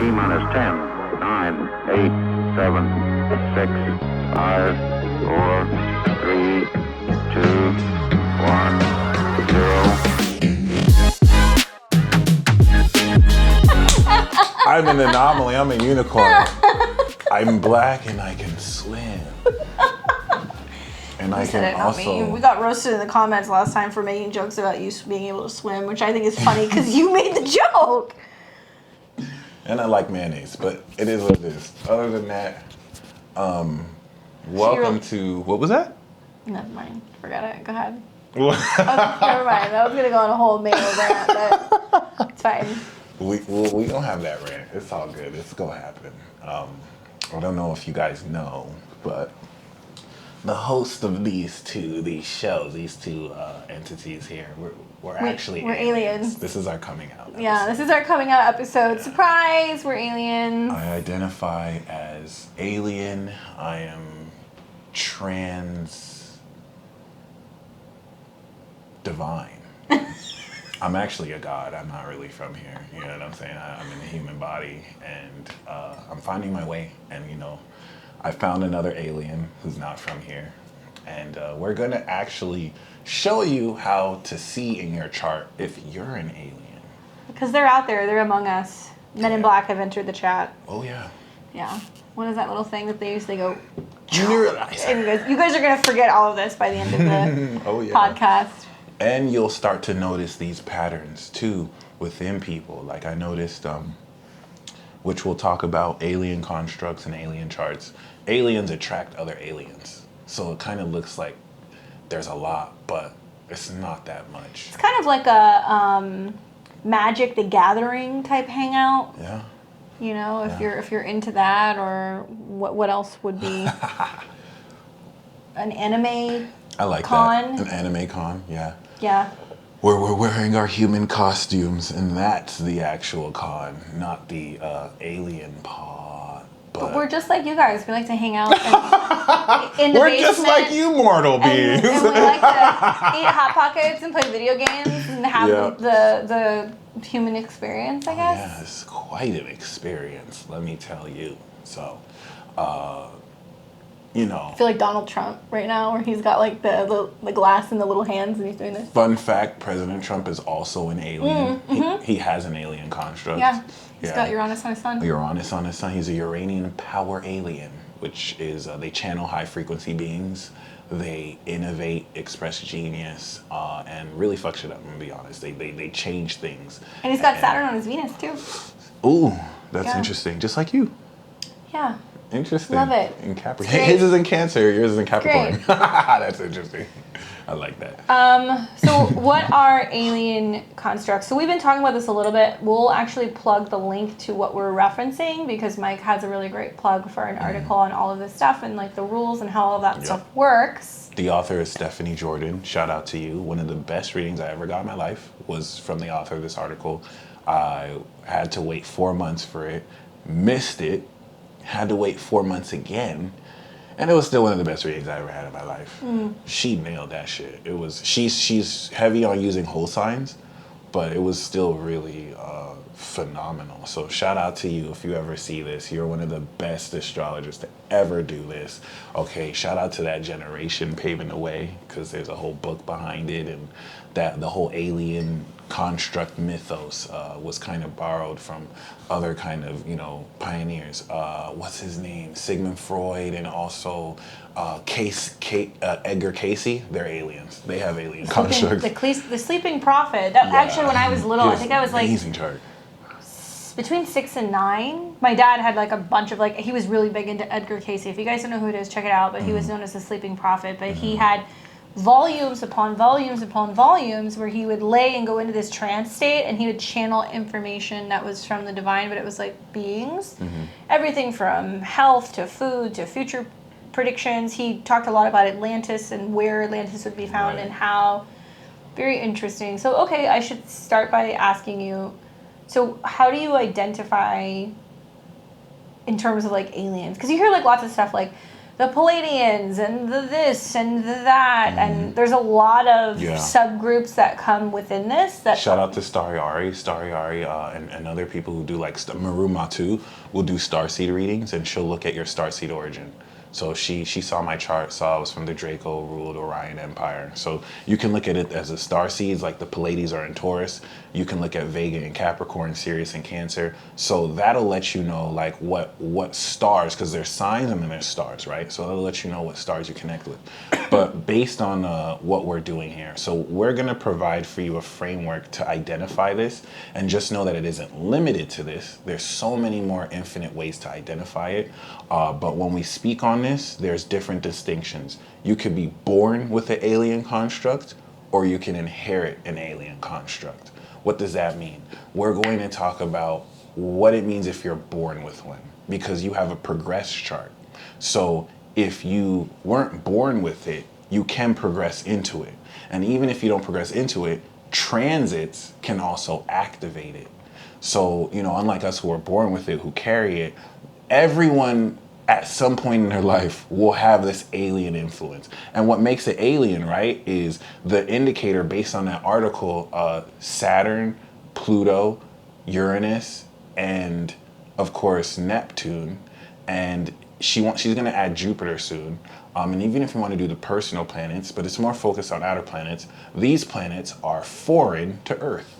T-minus 10, 9, 8, 7, 6, 5, 4, 3, 2, 1, 0. I'm an anomaly. I'm a unicorn. I'm black and I can swim. And I can also... We got roasted in the comments last time for making jokes about you being able to swim, which I think is funny because you made the joke. And I like mayonnaise, but it is what it is. Other than that, welcome to... What was that? Never mind. Forget it. Go ahead. What? Never mind. I was going to go on a whole mayo rant, but it's fine. We don't have that rant. It's all good. It's going to happen. I don't know if you guys know, but the host of these two entities here, we're actually aliens. This is our coming out episode. Yeah, this is our coming out episode. Yeah. Surprise, we're aliens. I identify as alien. I am trans divine. I'm actually a god. I'm not really from here. You know what I'm saying? I'm in a human body, and I'm finding my way. And, you know, I found another alien who's not from here. And we're going to actually show you how to see in your chart if you're an alien. Because they're out there. They're among us. Men in Black have entered the chat. Oh, yeah. Yeah. What is that little thing that they use? They go... Neuralizer. You guys are going to forget all of this by the end of the podcast. And you'll start to notice these patterns, too, within people. Like I noticed, which we'll talk about, alien constructs and alien charts. Aliens attract other aliens. So it kind of looks like there's a lot, but it's not that much. It's kind of like a Magic the Gathering type hangout. Yeah. You know, if you're into that, or what else would be an anime I like con? That. An anime con, yeah. Yeah. Where we're wearing our human costumes, and that's the actual con, not the alien pod. But we're just like you guys. We like to hang out in the we're basement. Just like you mortal beings. And we like to eat Hot Pockets and play video games and have the human experience, I guess. Yeah, it's quite an experience, let me tell you. So, you know. I feel like Donald Trump right now, where he's got like the glass in the little hands and he's doing this. Fun fact, President Trump is also an alien. Mm-hmm. He has an alien construct. Yeah. He's got Uranus on his sun. Uranus on his sun. He's a Uranian power alien, which is they channel high frequency beings. They innovate, express genius, and really fuck shit up, I'm gonna be honest. They change things. And he's got Saturn on his Venus too. Ooh, that's interesting. Just like you. Yeah. Interesting. Love it. In Capricorn. His is in Cancer, yours is in Capricorn. Great. That's interesting. I like that. So what are alien constructs? So we've been talking about this a little bit. We'll actually plug the link to what we're referencing because Mike has a really great plug for an article on all of this stuff and like the rules and how all that stuff works. The author is Stephanie Jordan. Shout out to you. One of the best readings I ever got in my life was from the author of this article. I had to wait 4 months for it. Missed it. Had to wait 4 months again. And it was still one of the best readings I ever had in my life. She nailed that shit. It was she's heavy on using whole signs, but it was still really phenomenal. So shout out to you if you ever see this. You're one of the best astrologers to ever do this. Okay, shout out to that generation paving the way because there's a whole book behind it, and that the whole alien construct mythos was kind of borrowed from other kind of, you know, pioneers. What's his name? Sigmund Freud, and also Edgar Casey. They're aliens. They have alien constructs. The Sleeping Prophet. That actually, when I was little, I think I was like amazing chart. Between 6 and 9. My dad had like a bunch of he was really big into Edgar Casey. If you guys don't know who it is, check it out. But he was known as the Sleeping Prophet. But he had volumes upon volumes upon volumes where he would lay and go into this trance state, and he would channel information that was from the divine, but it was like beings. Everything from health to food to future predictions. He talked a lot about Atlantis and where Atlantis would be found and how. Very interesting. So, okay, I should start by asking you, so how do you identify in terms of like aliens? Because you hear like lots of stuff like the Palladians and the this and the that, and there's a lot of subgroups that come within this. That shout out to Stariari, and other people who do like Maru Matu will do starseed readings, and she'll look at your starseed origin. So she saw my chart, saw I was from the Draco ruled Orion Empire. So you can look at it as a star seeds, like the Pleiades are in Taurus. You can look at Vega in Capricorn, Sirius in Cancer. So that'll let you know like what stars, because there's signs and then there's stars, right? So that'll let you know what stars you connect with. But based on what we're doing here, so we're gonna provide for you a framework to identify this, and just know that it isn't limited to this. There's so many more infinite ways to identify it. But when we speak on this, there's different distinctions. You could be born with an alien construct, or you can inherit an alien construct. What does that mean? We're going to talk about what it means if you're born with one, because you have a progress chart. So if you weren't born with it, you can progress into it. And even if you don't progress into it, transits can also activate it. So, unlike us who are born with it, who carry it, everyone at some point in their life will have this alien influence. And what makes it alien, right, is the indicator based on that article, Saturn, Pluto, Uranus, and of course Neptune. And she's going to add Jupiter soon. And even if you want to do the personal planets, but it's more focused on outer planets, these planets are foreign to Earth.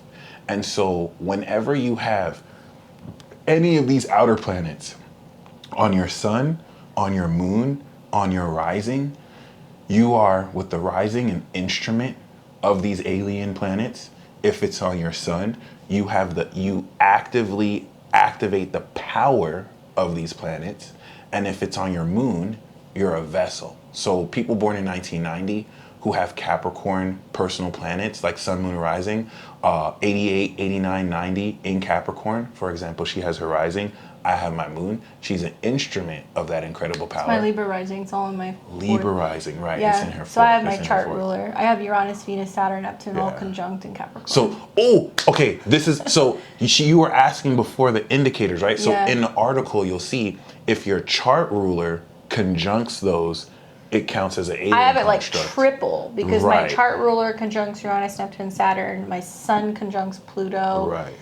And so whenever you have any of these outer planets on your sun, on your moon, on your rising, you are, with the rising, an instrument of these alien planets. If it's on your sun, you actively activate the power of these planets. And if it's on your moon, you're a vessel. So people born in 1990 who have Capricorn personal planets like sun, moon, rising, 88, 89, 90 in Capricorn, for example, she has her rising. I have my moon. She's an instrument of that incredible power. It's my Libra rising. It's all in my Libra rising, right? Yeah. It's in her so I have my chart ruler. I have Uranus, Venus, Saturn, Neptune, all conjunct in Capricorn. So, okay. This is so you were asking before the indicators, right? So in the article, you'll see if your chart ruler conjuncts those, it counts as an alien I have it construct. like triple because my chart ruler conjuncts Uranus, Neptune, Saturn. My sun conjuncts Pluto. Right.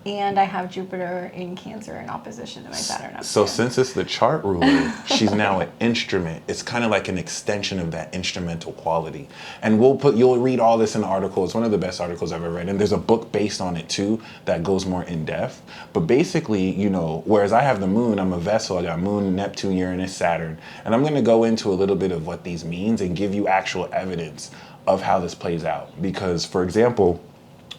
And I have Jupiter in Cancer in opposition to my Saturn. Neptune. So since it's the chart ruler, she's now an instrument. It's kind of like an extension of that instrumental quality. And you'll read all this in the article. It's one of the best articles I've ever read. And there's a book based on it too that goes more in depth. But basically, whereas I have the moon, I'm a vessel. I got moon, Neptune, Uranus, Saturn. And I'm going to go into a little bit of what these means and give you actual evidence of how this plays out. Because, for example,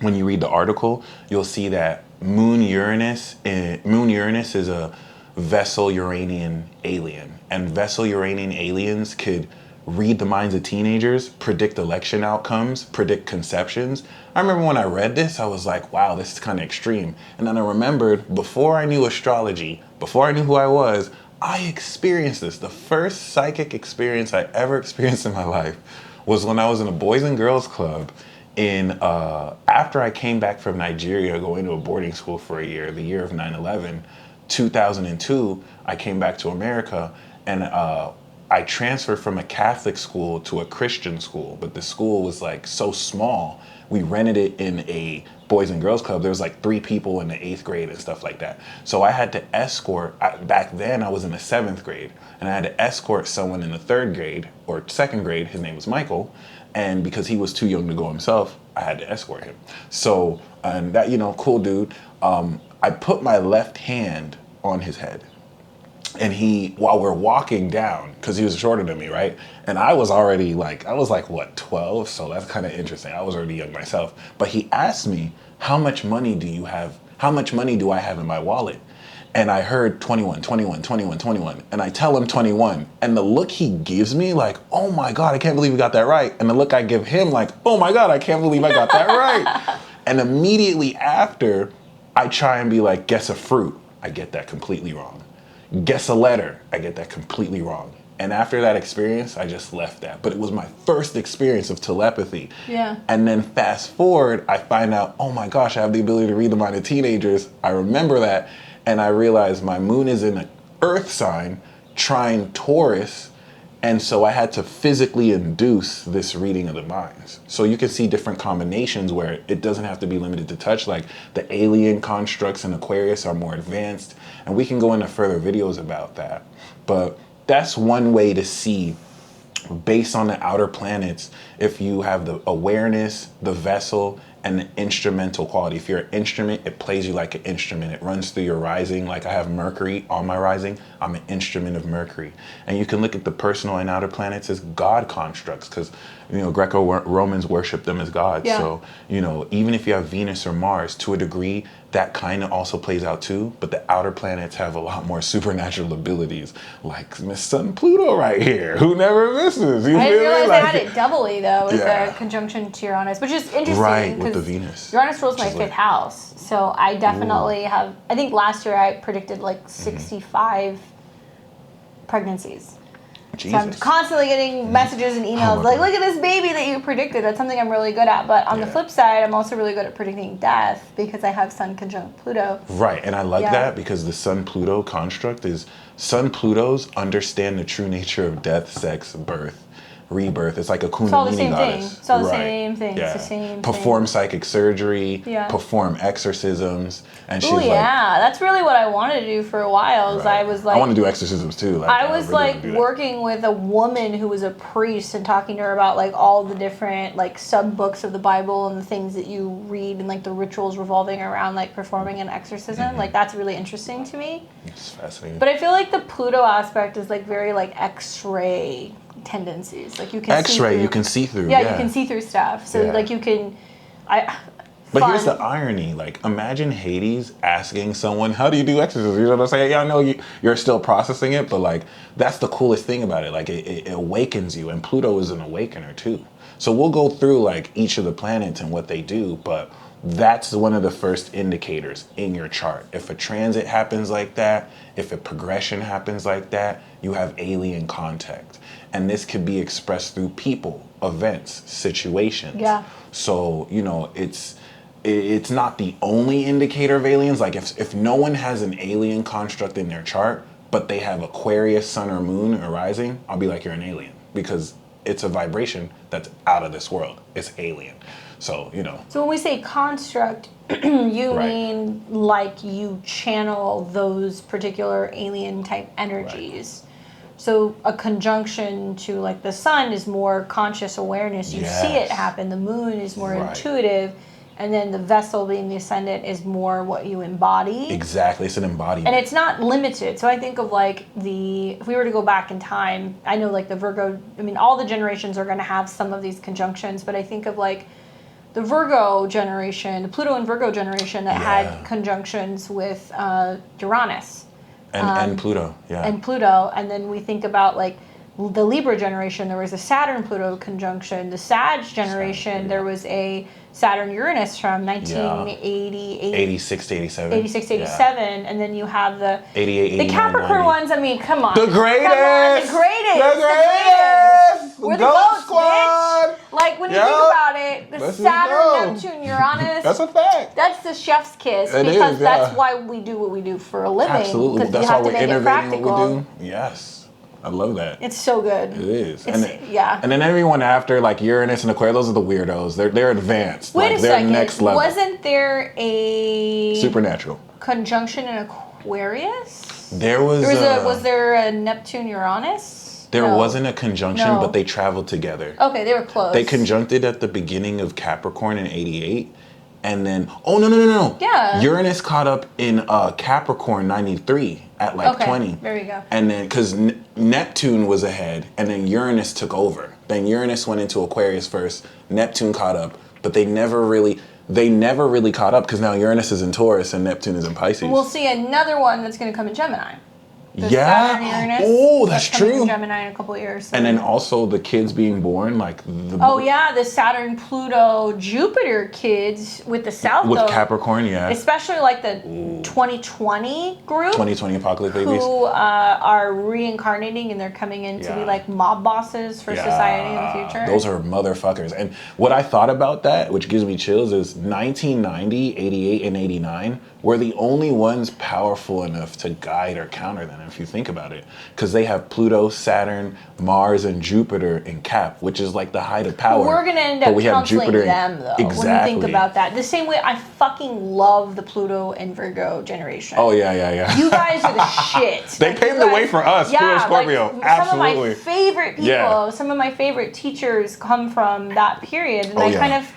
when you read the article, you'll see that Moon Uranus is a vessel Uranian alien, and vessel Uranian aliens could read the minds of teenagers, predict election outcomes, predict conceptions. I remember when I read this, I was like, wow, this is kind of extreme. And then I remembered, before I knew astrology, before I knew who I was, I experienced this. The first psychic experience I ever experienced in my life was when I was in a Boys and Girls Club after I came back from Nigeria, going to a boarding school for a year, the year of 9/11, 2002, I came back to America, and I transferred from a Catholic school to a Christian school, but the school was like so small, we rented it in a Boys and Girls Club. There was like 3 people in the 8th grade and stuff like that. So I had to escort, back then I was in the 7th grade, and I had to escort someone in the 3rd grade or 2nd grade. His name was Michael. And because he was too young to go himself, I had to escort him. So, and that, cool dude. I put my left hand on his head. And while we're walking down, because he was shorter than me, right? And I was already what, 12? So that's kind of interesting. I was already young myself. But he asked me, how much money do you have? How much money do I have in my wallet? And I heard 21, 21, 21, 21. And I tell him 21. And the look he gives me, like, oh my God, I can't believe you got that right. And the look I give him, like, oh my God, I can't believe I got that right. And immediately after, I try and be like, guess a fruit. I get that completely wrong. Guess a letter. I get that completely wrong. And after that experience, I just left that. But it was my first experience of telepathy. Yeah. And then fast forward, I find out, oh my gosh, I have the ability to read the mind of teenagers. I remember that. And I realized my moon is in an earth sign, trine Taurus, And so I had to physically induce this reading of the minds. So you can see different combinations where it doesn't have to be limited to touch. Like the alien constructs in Aquarius are more advanced. And we can go into further videos about that. But that's one way to see, based on the outer planets, if you have the awareness, the vessel, and the instrumental quality. If you're an instrument, it plays you like an instrument. It runs through your rising. Like I have Mercury on my rising. I'm an instrument of Mercury. And you can look at the personal and outer planets as God constructs, because, you know, Greco-Romans worship them as gods. Yeah. So, you know, even if you have Venus or Mars, to a degree, that kind of also plays out too. But the outer planets have a lot more supernatural abilities, like Miss Sun Pluto right here, who never misses. You I feel didn't me? realize Like, I had it doubly though with Yeah. the conjunction to Uranus, which is interesting. Right, with the 'cause Venus. Uranus rules my Which is fifth like- house, so I definitely have. I think last year I predicted like 65 pregnancies. So I'm Jesus. constantly getting messages and emails my like, God. "Look at this baby that you predicted." That's something I'm really good at. But on the Yeah. flip side, I'm also really good at predicting death because I have Sun conjunct Pluto. Right, and I like Yeah. that because the Sun Pluto construct is Sun Plutos understand the true nature of death, sex, birth, rebirth. It's like a Kundalini all the same thing. goddess. It's all the same thing. It's the same Perform thing. psychic surgery, Yeah. perform exorcisms, and she's Oh like, yeah, that's really what I wanted to do for a while. Is right. I was like, I want to do exorcisms too. Like, I was really like wanna do that. working with a woman who was a priest and talking to her about like all the different like sub books of the Bible and the things that you read and like the rituals revolving around like performing an exorcism. Mm-hmm. Like that's really interesting to me. It's fascinating. But I feel like the Pluto aspect is like very like X-ray tendencies. Like you can see X-ray, through- you can see through. Yeah, you can see through stuff. So Yeah. like you can, But fun. here's the irony. Like, imagine Hades asking someone, how do you do exorcisms? You know what I'm saying? Yeah, I know you're still processing it, but like, that's the coolest thing about it. Like, it awakens you, and Pluto is an awakener too. So we'll go through like each of the planets and what they do, but that's one of the first indicators in your chart. If a transit happens like that, if a progression happens like that, you have alien contact. And this could be expressed through people, events, situations. Yeah. So, you know, it's not the only indicator of aliens. Like if no one has an alien construct in their chart, but they have Aquarius, Sun or Moon or rising, I'll be like, you're an alien, because it's a vibration that's out of this world. It's alien. So, you know. So when we say construct, you Right. mean like you channel those particular alien type energies. So a conjunction to like the sun is more conscious awareness. You see it Yes. happen. The moon is more Right. intuitive. And then the vessel being the ascendant is more what you embody. Exactly. It's an embodiment. And it's not limited. So I think of like if we were to go back in time, I know like the Virgo, I mean, all the generations are going to have some of these conjunctions, but I think of like the Virgo generation, the Pluto and Virgo generation that Yeah. had conjunctions with Uranus and Pluto. Yeah. and Pluto. And then we think about like the Libra generation, there was a Saturn-Pluto conjunction. The Sag generation, there was a Saturn-Uranus from 1988. 86 to 87. 86 to 87, and then you have the 88, the 89, Capricorn 90. ones. I mean, come on, The greatest! Come on, the greatest, The greatest! We're the Goat goats, Squad! bitch. Like when you Yup. think about it, the Let's just Saturn, go. Neptune, Uranus. That's a fact. That's the chef's kiss It because is, yeah. that's why we do what we do for a living. Absolutely. Because That's you why have to we're make it innovating what practical. we do. Yes. I love that. It's so good. It is. It's, yeah. And then everyone after, like Uranus and Aquarius, those are the weirdos. They're advanced. Wait like, a they're second. next level. Wasn't there a Supernatural. conjunction in Aquarius? There was Was there a Neptune Uranus? there No. wasn't a conjunction, No. but they traveled together. Okay, they were close. They conjuncted at the beginning of Capricorn in 88. And then, oh, no. Yeah. Uranus caught up in Capricorn 93 at like Okay, 20. there you go. And then, because Neptune was ahead, and then Uranus took over. Then Uranus went into Aquarius first, Neptune caught up, but they never really caught up because now Uranus is in Taurus and Neptune is in Pisces. We'll see another one that's going to come in Gemini. The Yeah. Saturn, Uranus, Oh, that's coming true. in Gemini in a couple of years. So. And then also the kids being born, like the Oh yeah, the Saturn, Pluto, Jupiter kids with the South with though, Capricorn, yeah. especially like the 2020 group 2020 apocalypse babies. who are reincarnating and they're coming in to be Yeah. like mob bosses for society in the future. Those are motherfuckers. And what I thought about that, which gives me chills, is 1990, 88, and 89 were the only ones powerful enough to guide or counter them. if you think about it. Because they have Pluto, Saturn, Mars, and Jupiter in Cap, which is like the height of power. We're going to end up counseling them, though, when you think about that. The same way I fucking love the Pluto and Virgo generation. Oh, yeah. You guys are the shit. They paved the way for us, Pluto, Scorpio. Like, Absolutely. Some of my favorite people, some of my favorite teachers come from that period. And I kind of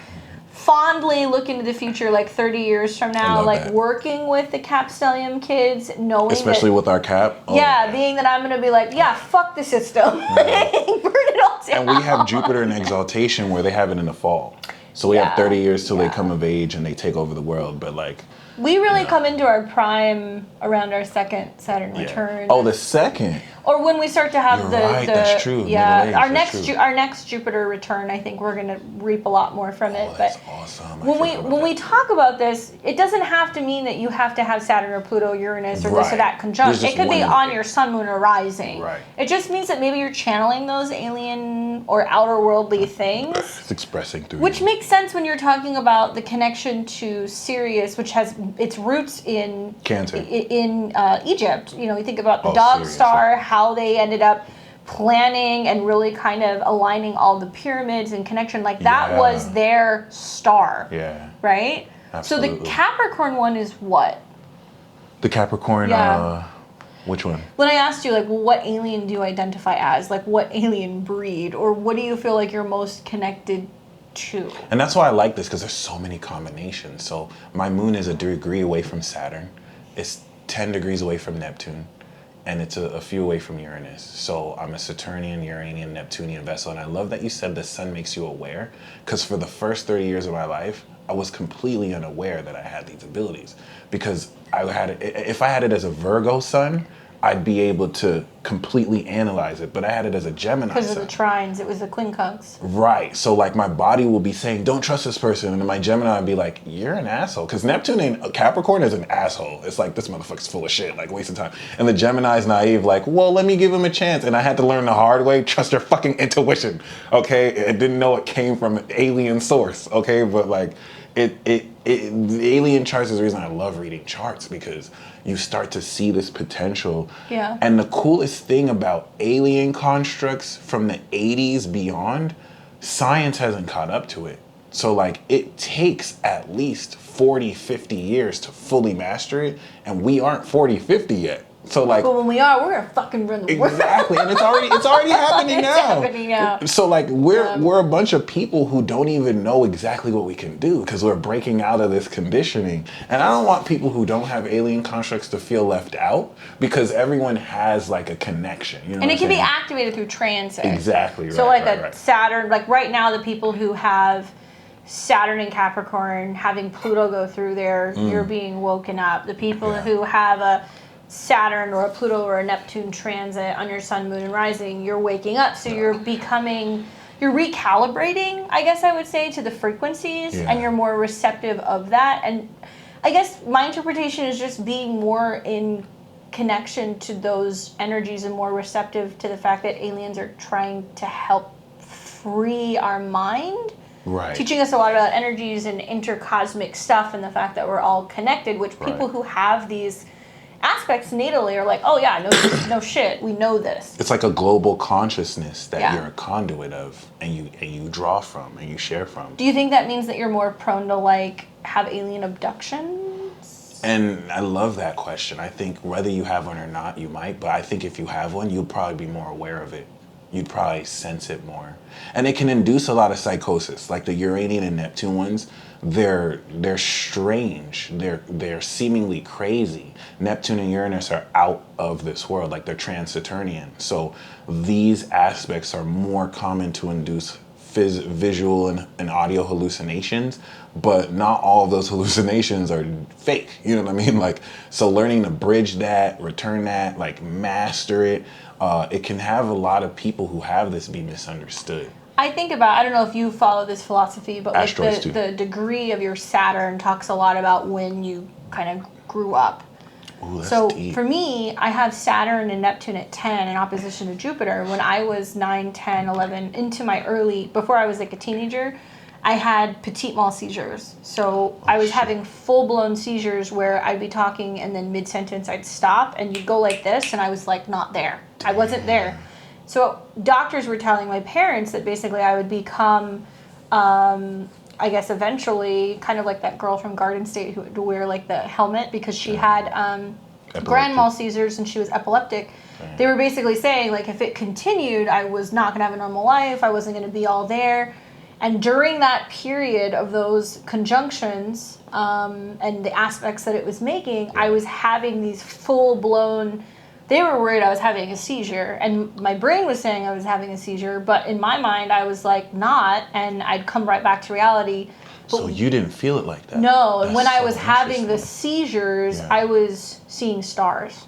fondly look into the future, like 30 years from now, like that. Working with the Cap Stellium kids, knowing especially with our Cap. Being that I'm going to be like, fuck the system. Burn it all down. And we have Jupiter in exaltation where they have it in the fall. So we have 30 years till they come of age and they take over the world. But like, we really come into our prime around our second Saturn return. Oh, the second. Or when we start to have that's true. Yeah, our next Jupiter return, I think we're gonna reap a lot more from it. That's but awesome. When we talk about this, it doesn't have to mean that you have to have Saturn or Pluto, Uranus, or this or that conjunct. It could be on your sun, moon, or rising. Right. It just means that maybe you're channeling those alien or outer worldly things. It's expressing through. Which makes sense when you're talking about the connection to Sirius, which has its roots in Cancer. In Egypt. You know, you think about the dog star, how they ended up planning and really kind of aligning all the pyramids and connection. Like that was their star. Yeah. Right? Absolutely. So the Capricorn one is what? The Capricorn, which one? When I asked you, like, well, what alien do you identify as? Like, what alien breed? Or what do you feel like you're most connected to? And that's why I like this, because there's so many combinations. So my moon is a degree away from Saturn. It's 10 degrees away from Neptune. And it's a few away from Uranus. So I'm a Saturnian, Uranian, Neptunian vessel. And I love that you said the sun makes you aware. Because for the first 30 years of my life, I was completely unaware that I had these abilities. Because if I had it as a Virgo sun, I'd be able to completely analyze it. But I had it as a Gemini sun. Because of the trines, it was the quincunx. Right. So like my body will be saying, don't trust this person. And then my Gemini would be like, you're an asshole. Because Neptune and Capricorn is an asshole. It's like, this motherfucker's full of shit, like wasting time. And the Gemini's naive, like, well, let me give him a chance. And I had to learn the hard way, trust your fucking intuition. Okay. I didn't know it came from an alien source. Okay. But like, the alien charts is the reason I love reading charts, because you start to see this potential. Yeah. And the coolest thing about alien constructs from the 80s beyond, science hasn't caught up to it. So like it takes at least 40, 50 years to fully master it, and we aren't 40, 50 yet. So like, but when we are, we're gonna fucking run the world. Exactly, and it's already happening now. It's happening now. So like we're a bunch of people who don't even know exactly what we can do, because we're breaking out of this conditioning. And I don't want people who don't have alien constructs to feel left out, because everyone has like a connection. You know, and it can be activated through transit. Exactly. So like Saturn, like right now, the people who have Saturn and Capricorn having Pluto go through there, you're being woken up. The people who have a Saturn or a Pluto or a Neptune transit on your sun, moon, and rising, you're waking up. So you're recalibrating, I guess I would say, to the frequencies, and you're more receptive of that. And I guess my interpretation is just being more in connection to those energies and more receptive to the fact that aliens are trying to help free our mind. Right. Teaching us a lot about energies and intercosmic stuff, and the fact that we're all connected, which people who have these aspects natally are like, oh yeah, no shit, we know this. It's like a global consciousness that you're a conduit of, and you draw from and you share from. Do you think that means that you're more prone to like have alien abductions? And I love that question. I think whether you have one or not, you might, but I think if you have one, you'll probably be more aware of it. You'd probably sense it more. And it can induce a lot of psychosis. Like the Uranian and Neptune ones, they're strange. They're seemingly crazy. Neptune and Uranus are out of this world, like they're trans-Saturnian. So these aspects are more common to induce visual and audio hallucinations, but not all of those hallucinations are fake. You know what I mean? Like, so learning to bridge that, return that, like master it, it can have a lot of people who have this be misunderstood. I think about, I don't know if you follow this philosophy, but like the degree of your Saturn talks a lot about when you kind of grew up. Ooh, that's so deep. For me, I have Saturn and Neptune at 10 in opposition to Jupiter. When I was 9, 10, 11, into my before I was like a teenager, I had petit mal seizures. So I was having full-blown seizures where I'd be talking and then mid-sentence I'd stop and you'd go like this and I was like not there. I wasn't there. So doctors were telling my parents that basically I would become, I guess eventually, kind of like that girl from Garden State who would wear like the helmet because she had grand mal seizures and she was epileptic. They were basically saying like if it continued, I was not going to have a normal life. I wasn't going to be all there. And during that period of those conjunctions and the aspects that it was making, I was having these full-blown, they were worried I was having a seizure. And my brain was saying I was having a seizure, but in my mind, I was like not, and I'd come right back to reality. So you didn't feel it like that? No, and when I was having the seizures, I was seeing stars.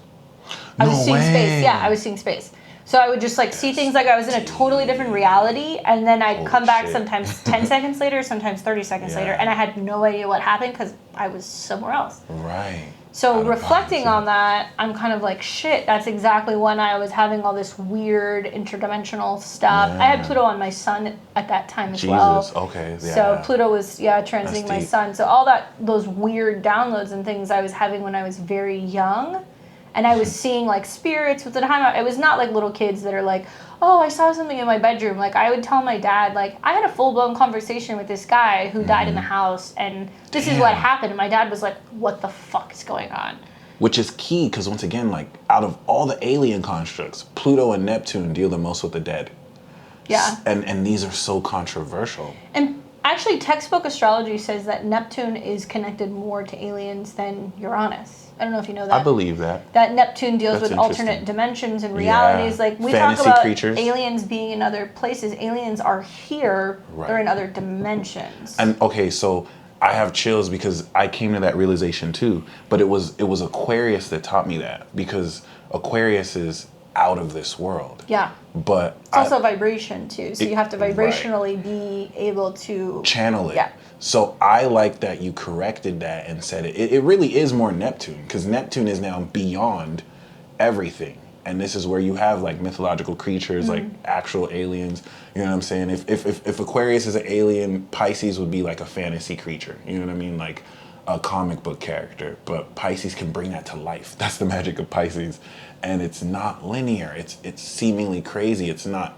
I was seeing space. Yeah, I was seeing space. So I would just like see things like I was in a totally different reality, and then I'd come back sometimes 10 seconds later, sometimes 30 seconds later, and I had no idea what happened because I was somewhere else. Right. So reflecting on that, I'm kind of like, shit, that's exactly when I was having all this weird interdimensional stuff. I had Pluto on my sun at that time as well. Jesus, okay. Yeah. So Pluto was, transiting my sun. So all those weird downloads and things I was having when I was very young. And I was seeing like spirits with the time. It was not like little kids that are like, oh, I saw something in my bedroom. Like I would tell my dad, like I had a full-blown conversation with this guy who died in the house, and this is what happened. And my dad was like, what the fuck is going on? Which is key because once again, like out of all the alien constructs, Pluto and Neptune deal the most with the dead. Yeah. And these are so controversial. And actually, textbook astrology says that Neptune is connected more to aliens than Uranus. I don't know if you know that. I believe that. That Neptune deals with alternate dimensions and realities. Like we talk about aliens being in other places. Aliens are here. Right. They're in other dimensions. And okay, so I have chills because I came to that realization too. But it was Aquarius that taught me that, because Aquarius is out of this world. Yeah. But it's also vibration too. So you have to vibrationally be able to channel it. Yeah. So I like that you corrected that and said it really is more Neptune, because Neptune is now beyond everything. And this is where you have like mythological creatures, like actual aliens. You know what I'm saying? If Aquarius is an alien, Pisces would be like a fantasy creature. You know what I mean? Like a comic book character. But Pisces can bring that to life. That's the magic of Pisces. And it's not linear. It's seemingly crazy. It's not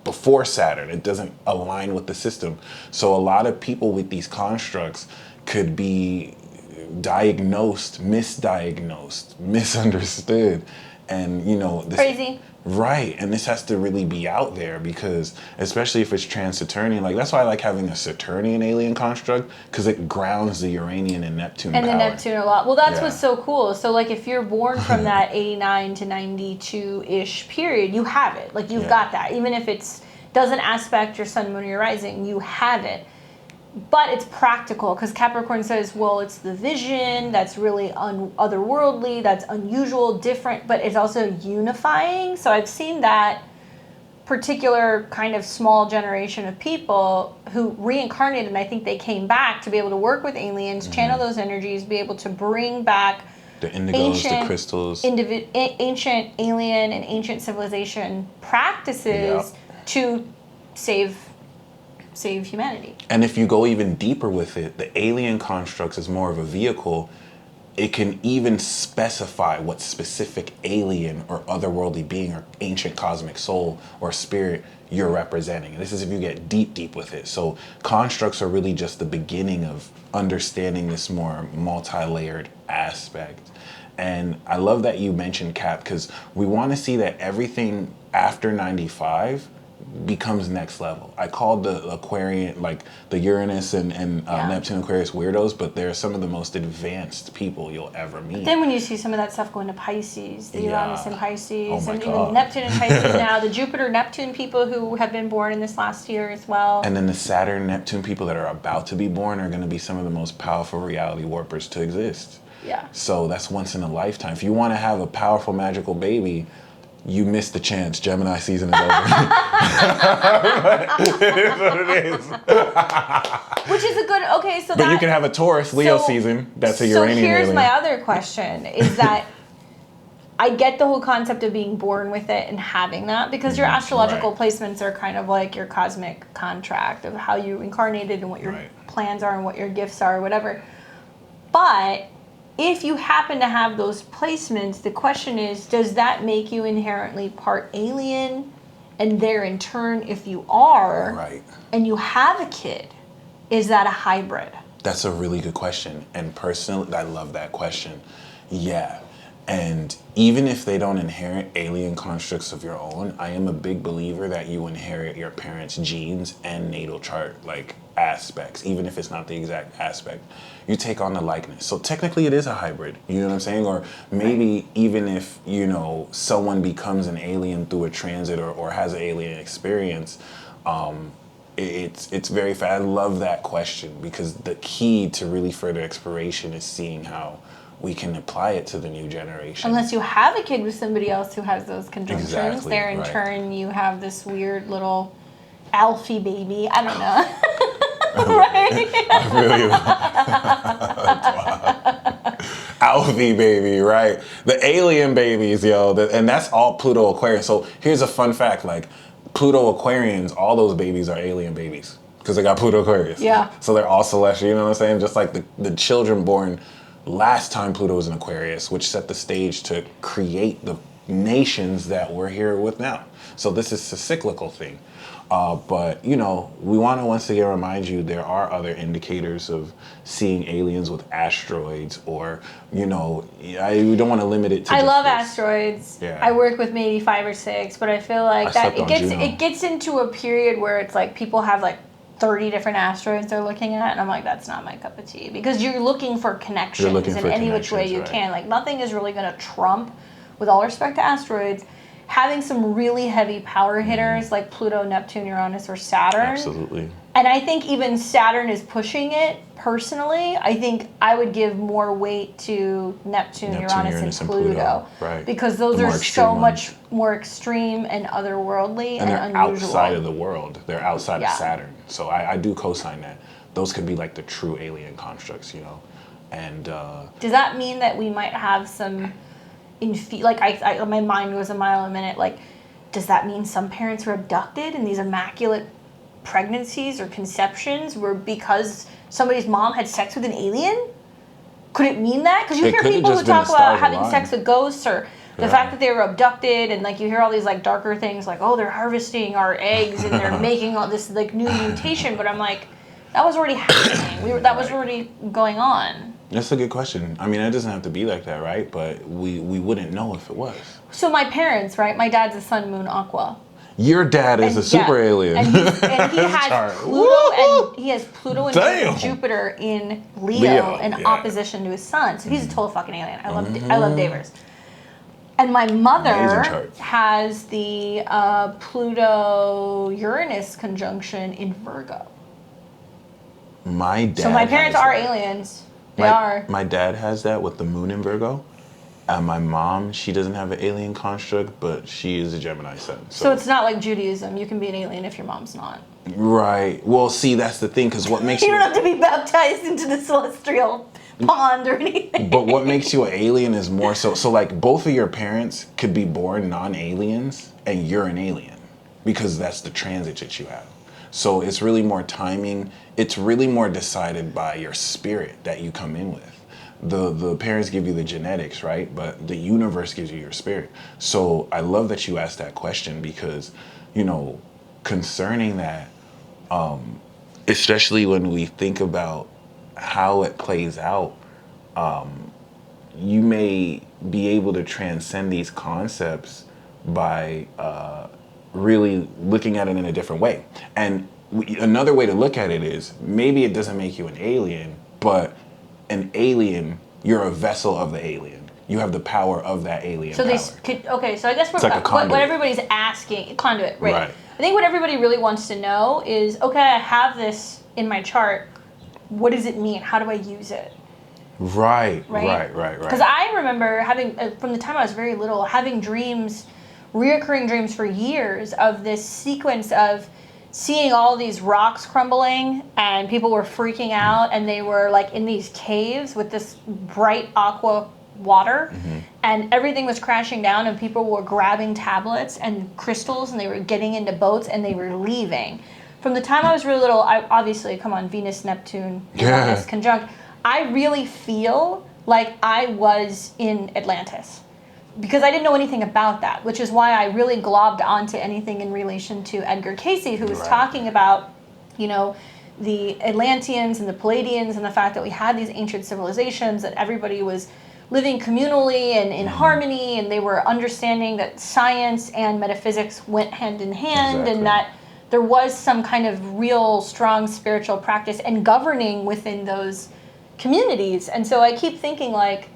before Saturn. It doesn't align with the system. So a lot of people with these constructs could be diagnosed, misdiagnosed, misunderstood, and this crazy. Right, and this has to really be out there, because especially if it's trans-Saturnian, like that's why I like having a Saturnian alien construct, because it grounds the Uranian and Neptune and power. The Neptune a lot. Well, that's what's so cool. So like if you're born from that 89 to 92-ish period, you have it. Like you've got that. Even if it doesn't aspect your sun, moon, or your rising, you have it. But it's practical, because Capricorn says, well, it's the vision that's really otherworldly, that's unusual, different, but it's also unifying. So I've seen that particular kind of small generation of people who reincarnated, and I think they came back to be able to work with aliens, channel those energies, be able to bring back the indigos, the crystals, ancient alien and ancient civilization practices to save humanity. And if you go even deeper with it, the alien constructs is more of a vehicle. It can even specify what specific alien or otherworldly being or ancient cosmic soul or spirit you're representing. And this is if you get deep with it. So constructs are really just the beginning of understanding this more multi-layered aspect. And I love that you mentioned Cap, because we want to see that everything after 95 becomes next level. I called the Aquarian, like the Uranus and Neptune Aquarius weirdos, but they're some of the most advanced people you'll ever meet. Then when you see some of that stuff going to Pisces, the Uranus and Pisces, and even Neptune and Pisces now, the Jupiter Neptune people who have been born in this last year as well. And then the Saturn Neptune people that are about to be born are going to be some of the most powerful reality warpers to exist. Yeah. So that's once in a lifetime. If you want to have a powerful magical baby, you missed the chance. Gemini season is over. It is what it is. Which is a good, okay, so but you can have a Taurus Leo season. That's a Uranian alien. So here's my other question, is that I get the whole concept of being born with it and having that, because your astrological placements are kind of like your cosmic contract of how you incarnated and what your plans are and what your gifts are or whatever. But if you happen to have those placements, the question is, does that make you inherently part alien? And there in turn, if you are, and you have a kid, is that a hybrid? That's a really good question. And personally, I love that question. Yeah. And even if they don't inherit alien constructs of your own, I am a big believer that you inherit your parents' genes and natal chart, like aspects, even if it's not the exact aspect. You take on the likeness. So technically it is a hybrid, you know what I'm saying? Or maybe even if, you know, someone becomes an alien through a transit or has an alien experience, it's very fast. I love that question, because the key to really further exploration is seeing how we can apply it to the new generation. Unless you have a kid with somebody else who has those conjunctions, there in turn you have this weird little Alfie baby. I don't know. Alfie baby, right? The alien babies, yo. And that's all Pluto Aquarius. So here's a fun fact, like Pluto Aquarians, all those babies are alien babies because they got Pluto Aquarius. Yeah. So they're all celestial, you know what I'm saying? Just like the children born last time Pluto was in Aquarius, which set the stage to create the nations that we're here with now. So this is a cyclical thing. But, you know, we want to once again remind you there are other indicators of seeing aliens with asteroids, or, you know, we don't want to limit it to I love asteroids. Yeah. I work with maybe 5 or 6, but I feel like that it gets into a period where it's like people have like 30 different asteroids they're looking at, and I'm like, that's not my cup of tea, because you're looking for connections in any which way you can. Like, nothing is really going to trump, with all respect to asteroids, having some really heavy power hitters like Pluto, Neptune, Uranus, or Saturn. Absolutely. And I think even Saturn is pushing it. Personally, I think I would give more weight to Neptune, Uranus, and Pluto. Right. Because those are so much more extreme and otherworldly and they're unusual. Outside of the world. They're outside of Saturn. So I do co-sign that. Those could be like the true alien constructs, you know. And does that mean that we might have some my mind goes a mile a minute, like, does that mean some parents were abducted and these immaculate pregnancies or conceptions were because somebody's mom had sex with an alien? Could it mean that? Because you hear people who talk about having sex with ghosts, or the fact that they were abducted, and like you hear all these like darker things like, oh, they're harvesting our eggs and they're making all this like new mutation. But I'm like, that was already happening. That was already going on. That's a good question. I mean, it doesn't have to be like that, right? But we wouldn't know if it was. So my parents, right? My dad's a sun, moon, aqua. Your dad is a super alien. And he has Pluto, and he has Pluto and Jupiter in Leo in opposition to his sun. So he's a total fucking alien. I love Davers. And my mother has the Pluto-Uranus conjunction in Virgo. My dad. So my parents are aliens. They are. My dad has that with the moon in Virgo. My mom, she doesn't have an alien construct, but she is a Gemini sun. So it's not like Judaism. You can be an alien if your mom's not. Right. Well, see, that's the thing, because what makes you... You don't have to be baptized into the celestial pond or anything. But what makes you an alien is more so... So, like, both of your parents could be born non-aliens, and you're an alien, because that's the transit that you have. So it's really more timing. It's really more decided by your spirit that you come in with. The parents give you the genetics, right? But the universe gives you your spirit. So I love that you asked that question, because, you know, concerning that, especially when we think about how it plays out, you may be able to transcend these concepts by really looking at it in a different way. And another way to look at it is, maybe it doesn't make you an alien, but an alien, you're a vessel of the alien. You have the power of that alien so power. So I guess what everybody's asking, conduit, right? I think what everybody really wants to know is, okay, I have this in my chart. What does it mean? How do I use it? Right. Because I remember having, from the time I was very little, having dreams, reoccurring dreams for years of this sequence of seeing all these rocks crumbling, and people were freaking out, and they were like in these caves with this bright aqua water, and everything was crashing down, and people were grabbing tablets and crystals, and they were getting into boats, and they were leaving. From the time I was really little, I obviously, come on, Venus, Neptune, Uranus conjunct, I really feel like I was in Atlantis. Because I didn't know anything about that, which is why I really globbed onto anything in relation to Edgar Cayce, who was talking about, you know, the Atlanteans and the Palladians, and the fact that we had these ancient civilizations, that everybody was living communally and in harmony, and they were understanding that science and metaphysics went hand in hand, and that there was some kind of real strong spiritual practice and governing within those communities. And so I keep thinking, like,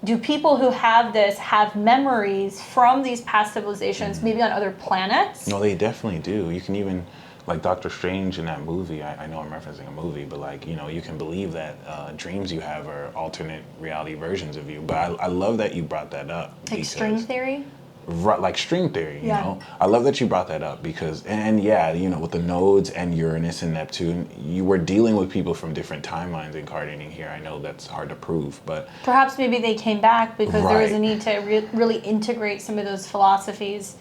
do people who have this have memories from these past civilizations, maybe on other planets? No, they definitely do. You can even, like Doctor Strange in that movie, I know I'm referencing a movie, but like, you know, you can believe that dreams you have are alternate reality versions of you. But I love that you brought that up. Like string theory? Right, like string theory, you know? I love that you brought that up because, and yeah, you know, with the nodes and Uranus and Neptune, you were dealing with people from different timelines incarnating here. I know that's hard to prove, but... Perhaps maybe they came back because there was a need to really integrate some of those philosophies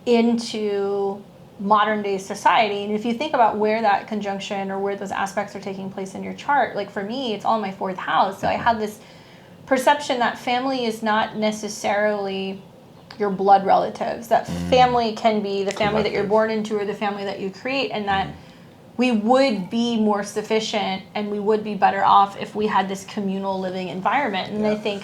into modern day society. And if you think about where that conjunction or where those aspects are taking place in your chart, like for me, it's all in my 4th house. So I had this perception that family is not necessarily your blood relatives, that family can be the family that you're born into or the family that you create, and that we would be more sufficient and we would be better off if we had this communal living environment. And I think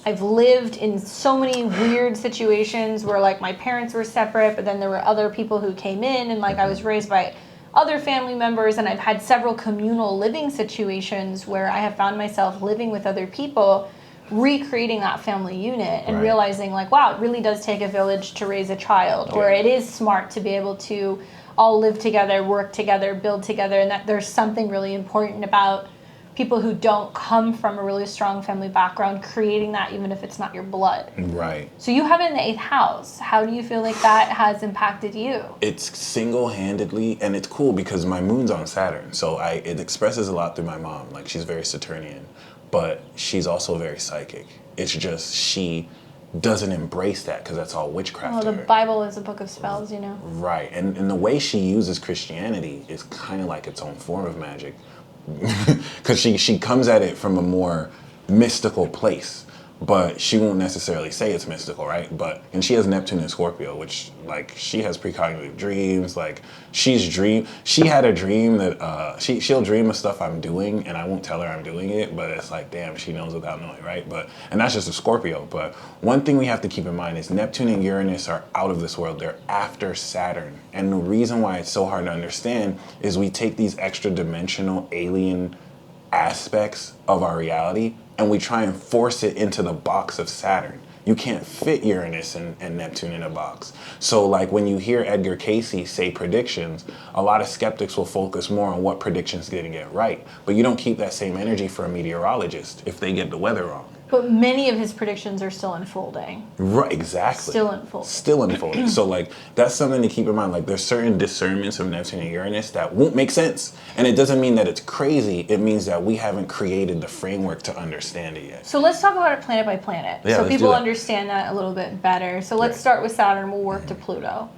I've lived in so many weird situations where like my parents were separate, but then there were other people who came in, and like I was raised by other family members, and I've had several communal living situations where I have found myself living with other people, recreating that family unit and realizing like, wow, it really does take a village to raise a child, or it is smart to be able to all live together, work together, build together, and that there's something really important about people who don't come from a really strong family background creating that, even if it's not your blood. Right. So you have it in the 8th house. How do you feel like that has impacted you? It's single-handedly, and it's cool because my moon's on Saturn, so it expresses a lot through my mom. Like, she's very Saturnian, but she's also very psychic. It's just she doesn't embrace that because that's all witchcraft. Well, the Bible is a book of spells, you know. Right, and the way she uses Christianity is kind of like its own form of magic, because she comes at it from a more mystical place, but she won't necessarily say it's mystical, right? And she has Neptune in Scorpio, which, like, she has precognitive dreams. Like, she had a dream that she'll dream of stuff I'm doing, and I won't tell her I'm doing it, but it's like, damn, she knows without knowing, right? And that's just a Scorpio. But one thing we have to keep in mind is Neptune and Uranus are out of this world. They're after Saturn. And the reason why it's so hard to understand is we take these extra dimensional alien aspects of our reality and we try and force it into the box of Saturn. You can't fit Uranus and Neptune in a box. So like when you hear Edgar Cayce say predictions, a lot of skeptics will focus more on what predictions didn't get right. But you don't keep that same energy for a meteorologist if they get the weather wrong. But many of his predictions are still unfolding. Right, exactly. Still unfolding. So like that's something to keep in mind. Like there's certain discernments of Neptune and Uranus that won't make sense. And it doesn't mean that it's crazy. It means that we haven't created the framework to understand it yet. So let's talk about it planet by planet. Yeah, so people understand that a little bit better. So let's start with Saturn. We'll work to Pluto.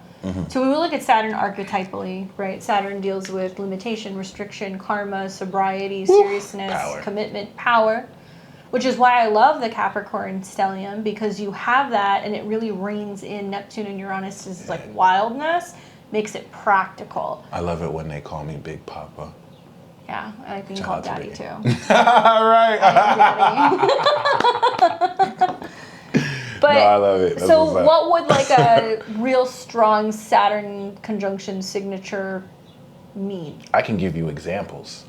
So when we look at Saturn archetypally, right? Saturn deals with limitation, restriction, karma, sobriety, seriousness, commitment, power. Which is why I love the Capricorn stellium, because you have that and it really reins in Neptune and Uranus' like wildness, makes it practical. I love it when they call me Big Papa. Yeah, I like being called Daddy too. All right. But no, I love it. So what would like a real strong Saturn conjunction signature mean? I can give you examples.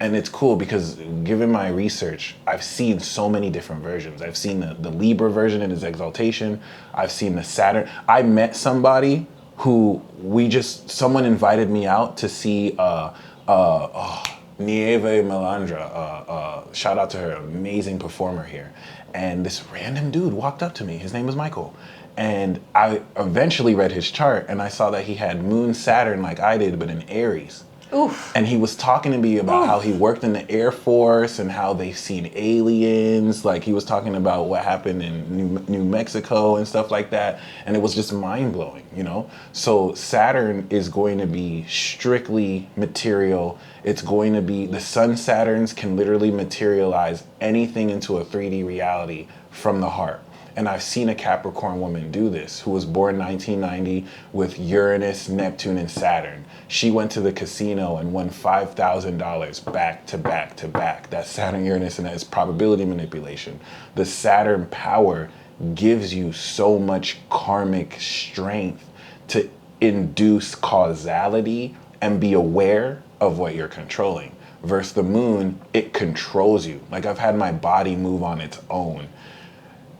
And it's cool because given my research, I've seen so many different versions. I've seen the Libra version in its exaltation. I've seen the Saturn. I met somebody who someone invited me out to see Nieve Melandra. Shout out to her, amazing performer here. And this random dude walked up to me. His name was Michael. And I eventually read his chart and I saw that he had Moon Saturn like I did, but in Aries. Oof. And he was talking to me about how he worked in the Air Force and how they've seen aliens. Like, he was talking about what happened in New Mexico and stuff like that. And it was just mind blowing, you know? So Saturn is going to be strictly material. It's going to be, the Sun Saturns can literally materialize anything into a 3D reality from the heart. And I've seen a Capricorn woman do this who was born 1990 with Uranus, Neptune, and Saturn. She went to the casino and won $5,000 back to back to back. That's Saturn, Uranus, and that is probability manipulation. The Saturn power gives you so much karmic strength to induce causality and be aware of what you're controlling. Versus the moon, it controls you. Like, I've had my body move on its own.